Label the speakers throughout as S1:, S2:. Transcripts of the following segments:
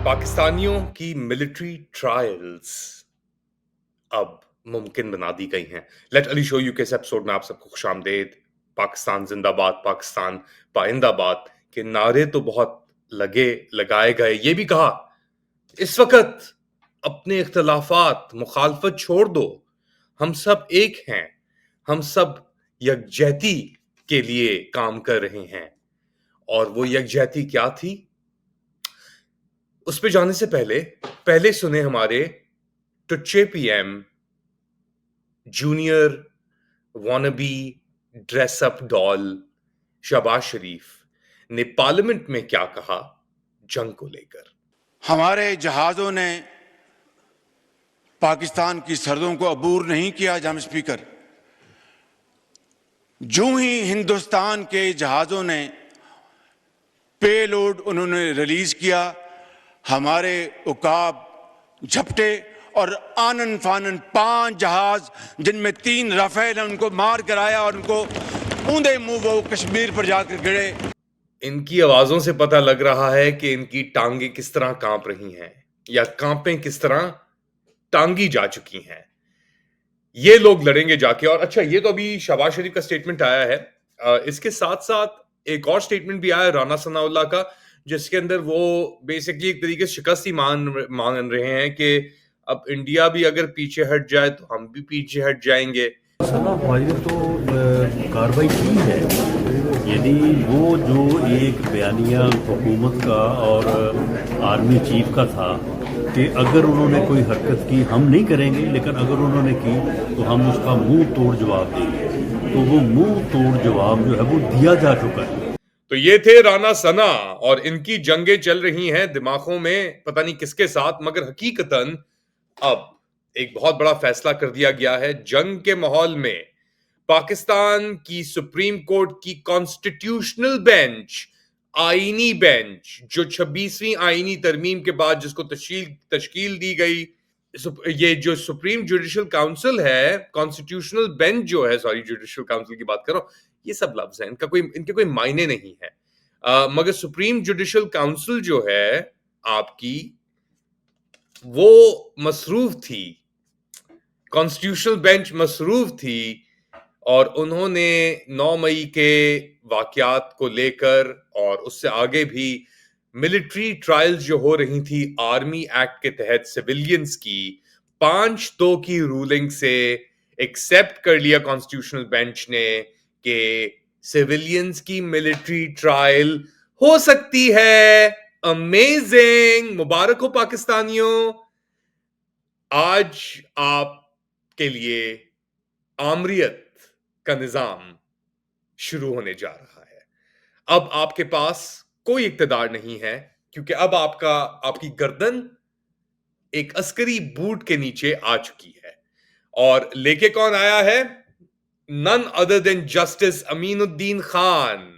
S1: पाकिस्तानियों की military trials अब मुमकिन बना दी गई हैं। लेट अली शो यू के इस एपिसोड में आप सबको खुशामदीद। पाकिस्तान जिंदाबाद, पाकिस्तान पाइंदाबाद के नारे तो बहुत लगाए गए। ये भी कहा इस वक्त अपने इख्तलाफात मुखालफत छोड़ दो, हम सब एक हैं, हम सब यकजहती के लिए काम कर रहे हैं। और वो यकजहती क्या थी, उस पे जाने से पहले सुने हमारे टुच्चे PM junior wannabe dress up doll Shehbaz Sharif ने पार्लियामेंट में क्या कहा जंग को लेकर।
S2: हमारे जहाजों ने पाकिस्तान की सरहदों को अबूर नहीं किया। जनाब स्पीकर, जो ही हिंदुस्तान के जहाजों ने पेलोड उन्होंने रिलीज किया, हमारे उकाब झपटे और आनन फानन 5 जहाज जिनमें 3 राफेल हैं उनको मार कराया और उनको ऊंधे मुंह वो कश्मीर पर जाकर गिरे।
S1: इनकी आवाजों से पता लग रहा है कि इनकी टांगे किस तरह कांप रही हैं, या कांपे किस तरह टांगी जा चुकी हैं। ये लोग लड़ेंगे जाके। और अच्छा, ये तो अभी शहबाज शरीफ का स्टेटमेंट आया है। इसके साथ साथ एक और स्टेटमेंट भी आया राना सनाउल्लाह का, जिसके अंदर वो बेसिकली एक तरीके से शिकस्त ही मान रहे हैं कि अब इंडिया भी अगर पीछे हट जाए तो हम भी पीछे हट जाएंगे।
S3: सलाह भाई ने तो कार्रवाई की है। यदि वो जो एक बयानिया हुकूमत का और आर्मी चीफ का था कि अगर उन्होंने कोई हरकत की हम नहीं करेंगे, लेकिन अगर उन्होंने की तो हम उसका मुंह तोड़ जवाब देंगे, तो वो मुंह तोड़ जवाब जो है वो दिया जा चुका है।
S1: तो ये थे राना सना, और इनकी जंगें चल रही हैं दिमागों में पता नहीं किसके साथ, मगर हकीकतन अब एक बहुत बड़ा फैसला कर दिया गया है। जंग के माहौल में पाकिस्तान की सुप्रीम कोर्ट की कॉन्स्टिट्यूशनल बेंच, आईनी बेंच, जो 26वीं आईनी तरमीम के बाद जिसको तश्कील दी गई, ये जो सुप्रीम जुडिशल काउंसिल है, कॉन्स्टिट्यूशनल बेंच जो है, सॉरी जुडिशल काउंसिल की बात कर रहा हूं, ये सब लफ्ज हैं, इनके कोई मायने नहीं है। मगर सुप्रीम जुडिशल काउंसिल जो है आपकी, वो मसरूफ थी, कॉन्स्टिट्यूशनल बेंच मसरूफ थी, और उन्होंने 9 मई के वाकयात को लेकर और उससे आगे भी मिलिट्री ट्रायल्स जो हो रही थी आर्मी एक्ट के तहत सिविलियंस की, 5-2 की रूलिंग से एक्सेप्ट कर लिया कॉन्स्टिट्यूशनल बेंच ने कि सिविलियंस की मिलिट्री ट्रायल हो सकती है। अमेजिंग, मुबारक हो पाकिस्तानियों। आज आपके लिए आमरीत का निजाम शुरू होने जा रहा है। अब आपके पास कोई इक्तदार नहीं है, क्योंकि अब आपकी गर्दन एक अस्करी बूट के नीचे आ चुकी है। और लेके कौन आया है? None other than justice Aminuddin Khan,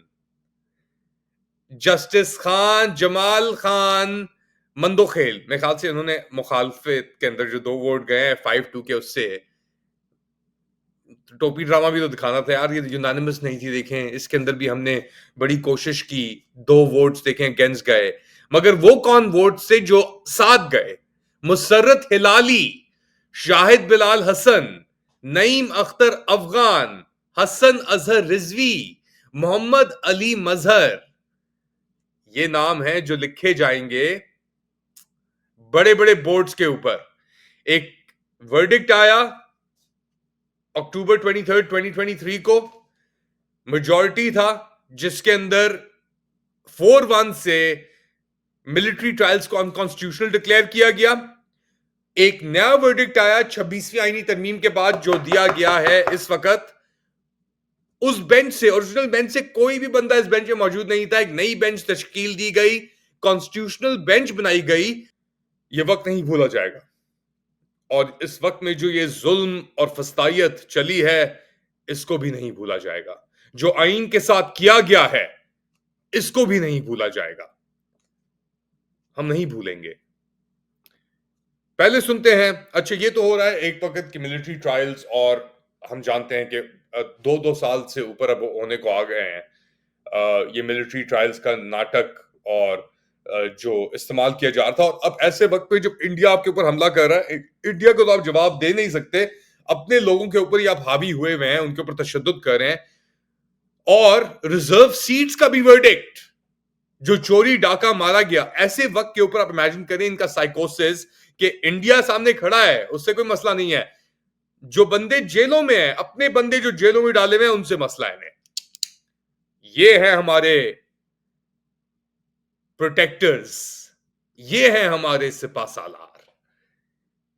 S1: justice Khan, Jamal Khan Mandokhel. मेरे ख्याल से उन्होंने मुखालफत के अंदर जो 2 वोट गए हैं 5-2 के, उससे टोपी ड्रामा भी तो दिखाना था यार। ये यूनानिमस नहीं थी, देखें इसके अंदर भी हमने बड़ी कोशिश की, 2 वोट्स देखें अगेंस्ट गए। मगर वो कौन वोट से जो साथ गए? मुसर्रत हिलाली, शाहिद बिलाल हसन, नईम अख्तर अफगान, हसन अजहर रिजवी, मोहम्मद अली मजहर। ये नाम है जो लिखे जाएंगे बड़े बड़े बोर्ड्स के ऊपर। एक वर्डिक्ट आया अक्टूबर 23, 2023 को, मेजॉरिटी था जिसके अंदर 4-1 से मिलिट्री ट्रायल्स को अनकॉन्स्टिट्यूशनल डिक्लेयर किया गया। एक नया वर्डिक्ट आया 26वीं आईनी तरमीम के बाद, जो दिया गया है इस वक्त उस बेंच से, ओरिजिनल बेंच से कोई भी बंदा इस बेंच में मौजूद नहीं था। एक नई बेंच तश्कील दी गई, कॉन्स्टिट्यूशनल बेंच बनाई गई। यह वक्त नहीं भूला जाएगा। और इस वक्त में जो ये जुल्म और फस्तायत चली है, इसको भी नहीं भूला जाएगा। जो आईन के साथ किया गया है, इसको भी नहीं भूला जाएगा। हम नहीं भूलेंगे। पहले सुनते हैं। अच्छा, ये तो हो रहा है एक वक्त की मिलिट्री ट्रायल्स, और हम जानते हैं कि 2-2 साल से ऊपर अब होने को आ गए हैं ये मिलिट्री ट्रायल्स का नाटक। और जो इस्तेमाल किया जा रहा था। और अब ऐसे वक्त पे जब इंडिया आपके ऊपर हमला कर रहा है, इंडिया को तो आप जवाब दे नहीं सकते, अपने लोगों के ऊपर ही आप हावी हुए हुए हैं, उनके ऊपर तशद्दुद कर रहे हैं। और रिजर्व सीट्स का भी वर्डिक्ट, जो चोरी डाका मारा गया, ऐसे वक्त के ऊपर आप इमेजिन करें इनका साइकोसिस, कि इंडिया सामने खड़ा है, उससे कोई मसला नहीं है, जो बंदे जेलों में हैं, अपने बंदे जो जेलों में डाले हुए हैं, उनसे मसला है। ये है हमारे प्रोटेक्टर्स, ये हैं हमारे सिपासालार,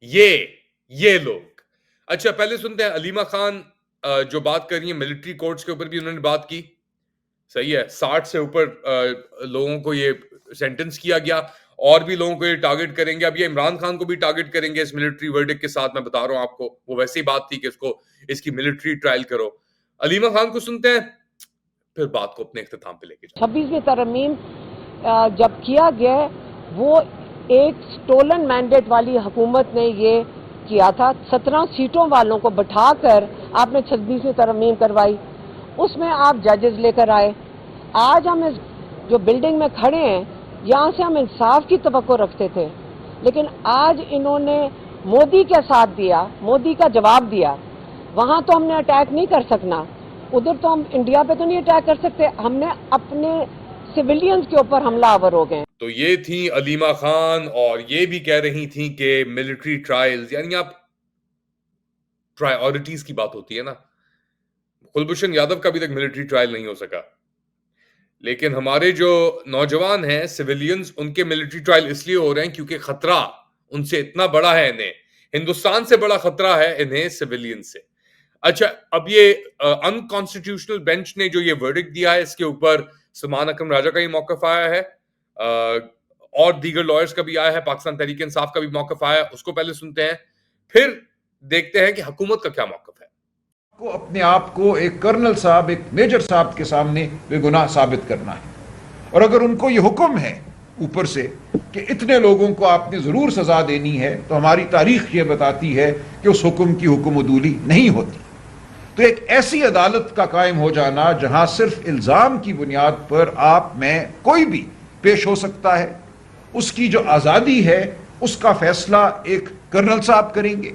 S1: ये लोग। अच्छा, पहले सुनते हैं अलीमा खान जो बात कर रही है मिलिट्री कोर्ट्स के ऊपर भी उन्होंने बात की। सही है, 60 से ऊपर लोगों को ये सेंटेंस किया गया, और भी लोगों को ये टारगेट करेंगे। अब ये इमरान खान को भी टारगेट करेंगे इस मिलिट्री वर्डिक्ट के साथ। मैं बता रहा हूं आपको, वो वैसी बात थी कि इसको, इसकी मिलिट्री ट्रायल करो। अलीमा खान को सुनते हैं, फिर बात को अपने इख्तिताम पे लेके जाओ।
S4: 26वीं तरमीम जब किया गया, वो एक स्टोलन मैंडेट वाली हुकूमत ने ये किया था। 17 सीटों वालों को बैठाकर आपने 26वीं तरमीम करवाई, उसमें आप जजेस लेकर आए। आज हम इस जो बिल्डिंग में खड़े हैं, यहाँ से हम इंसाफ की तवक्को रखते थे, लेकिन आज इन्होंने मोदी का साथ दिया, मोदी का जवाब दिया। वहाँ तो हमने अटैक नहीं कर सकना, उधर तो हम इंडिया पे तो नहीं अटैक कर सकते, हमने अपने सिविलियंस के ऊपर हमलावर हो गए।
S1: तो ये थी अलीमा खान, और ये भी कह रही थी कि मिलिट्री ट्रायल्स, यानी आप प्रायोरिटीज की बात होती है ना, कुलभूषण यादव का भी तक मिलिट्री ट्रायल नहीं हो सका, लेकिन हमारे जो नौजवान हैं सिविलियंस, उनके मिलिट्री ट्रायल इसलिए हो रहे हैं क्योंकि खतरा उनसे इतना बड़ा है, इन्हें हिंदुस्तान से बड़ा खतरा है इन्हें सिविलियन से। अच्छा, अब ये अनकॉन्स्टिट्यूशनल बेंच ने जो ये वर्डिक्ट दिया है, इसके ऊपर सलमान अकरम राजा का ही मौकफ आया है, और दीगर लॉयर्स का भी आया है, पाकिस्तान तहरीक इंसाफ का भी मौकफ आया है। उसको पहले सुनते हैं, फिर देखते हैं कि हुकूमत का क्या मौकफ है।
S5: को अपने आप को एक कर्नल साहब, एक मेजर साहब के सामने बेगुनाह साबित करना है, और अगर उनको ये हुक्म है ऊपर से कि इतने लोगों को आपने जरूर सजा देनी है, तो हमारी तारीख ये बताती है कि उस हुक्म की हुक्मदूली नहीं होती। तो एक ऐसी अदालत का कायम हो जाना जहां सिर्फ इल्जाम की बुनियाद पर आप में कोई भी पेश हो सकता है, उसकी जो आजादी है उसका फैसला एक कर्नल साहब करेंगे,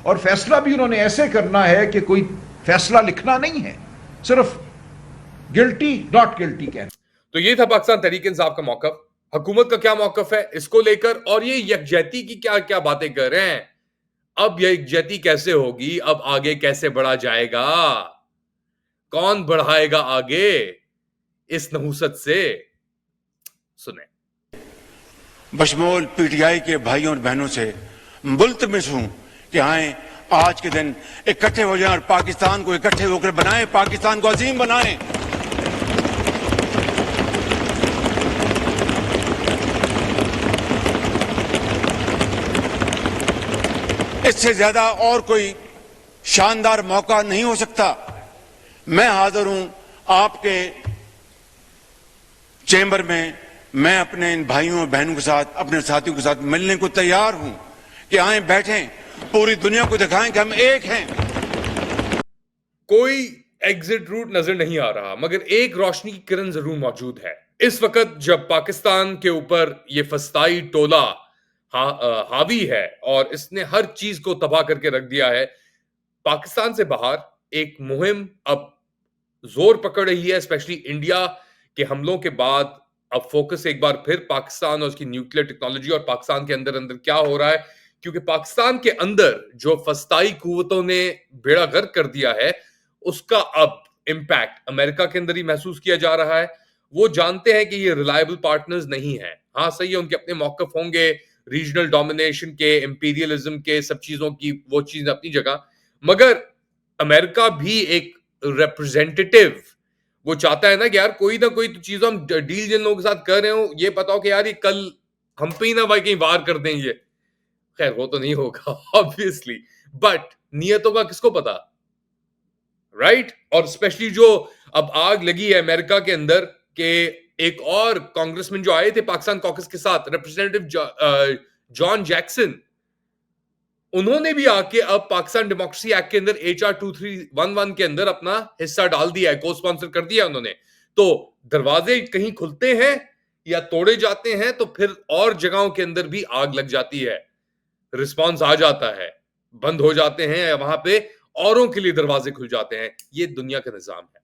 S5: और फैसला भी उन्होंने ऐसे करना है कि कोई फैसला लिखना नहीं है, सिर्फ गिल्टी नॉट गिल्टी कहना।
S1: तो ये था पाकिस्तान तहरीक इंसाफ का मौकफ। हुकूमत का क्या मौकफ है इसको लेकर, और ये यकजहती की क्या क्या बातें कर रहे हैं। अब ये यकजहती कैसे होगी, अब आगे कैसे बढ़ा जाएगा, कौन बढ़ाएगा आगे इस नहुसत से, सुने।
S2: बशमूल पीटीआई के भाइयों और बहनों से मुल्तमिस हूं कि आए आज के दिन इकट्ठे हो जाएं और पाकिस्तान को इकट्ठे होकर बनाएं, पाकिस्तान को अजीम बनाएं। इससे ज्यादा और कोई शानदार मौका नहीं हो सकता। मैं हाजिर हूं आपके चेंबर में, मैं अपने इन भाइयों और बहनों के साथ, अपने साथियों के साथ मिलने को तैयार हूं कि आए बैठें, पूरी दुनिया को दिखाएं कि हम एक हैं।
S1: कोई एग्जिट रूट नजर नहीं आ रहा, मगर एक रोशनी की किरण जरूर मौजूद है। इस वक्त जब पाकिस्तान के ऊपर ये फस्ताई टोला हावी है और इसने हर चीज को तबाह करके रख दिया है, पाकिस्तान से बाहर एक मुहिम अब जोर पकड़ रही है, स्पेशली इंडिया के हमलों के बाद। अब फोकस एक बार फिर पाकिस्तान और उसकी न्यूक्लियर टेक्नोलॉजी और पाकिस्तान के अंदर अंदर क्या हो रहा है, क्योंकि पाकिस्तान के अंदर जो फस्ताई कुव्वतों ने बेड़ा गर्क कर दिया है, उसका अब इंपैक्ट अमेरिका के अंदर ही महसूस किया जा रहा है। वो जानते हैं कि ये रिलायबल पार्टनर्स नहीं है। हाँ सही है, उनके अपने मौकफ होंगे रीजनल डोमिनेशन के, इंपीरियलिज्म के, सब चीजों की, वो चीज अपनी जगह, मगर अमेरिका भी एक रिप्रेजेंटेटिव, वो चाहता है ना कि यार कोई ना कोई तो चीज हम डील जिन लोगों के साथ कर रहे हो, ये पता हो कि यार ये कल हम पे ही ना भाई कहीं वार कर दें। ये खैर वो तो नहीं होगा ऑब्वियसली, बट नियतों का किसको पता, राइट? और स्पेशली जो अब आग लगी है अमेरिका के अंदर के एक और कांग्रेसमैन जो आए थे पाकिस्तान कॉकस के साथ, रिप्रेजेंटेटिव जॉन जैक्सन, उन्होंने भी आके अब पाकिस्तान डेमोक्रेसी एक्ट के अंदर HR 2311 के अंदर अपना हिस्सा डाल दिया है, को स्पॉन्सर कर दिया उन्होंने। तो दरवाजे कहीं खुलते हैं या तोड़े जाते हैं तो फिर और जगहों के अंदर भी आग लग जाती है, रिस्पांस आ जाता है, बंद हो जाते हैं या वहां पे औरों के लिए दरवाजे खुल जाते हैं। ये दुनिया का निजाम है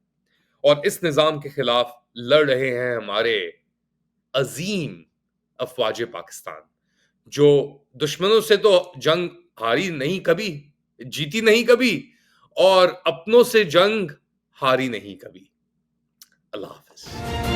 S1: और इस निजाम के खिलाफ लड़ रहे हैं हमारे अजीम अफवाज पाकिस्तान, जो दुश्मनों से तो जंग हारी नहीं कभी, जीती नहीं कभी, और अपनों से जंग हारी नहीं कभी। अल्लाह हाफिज।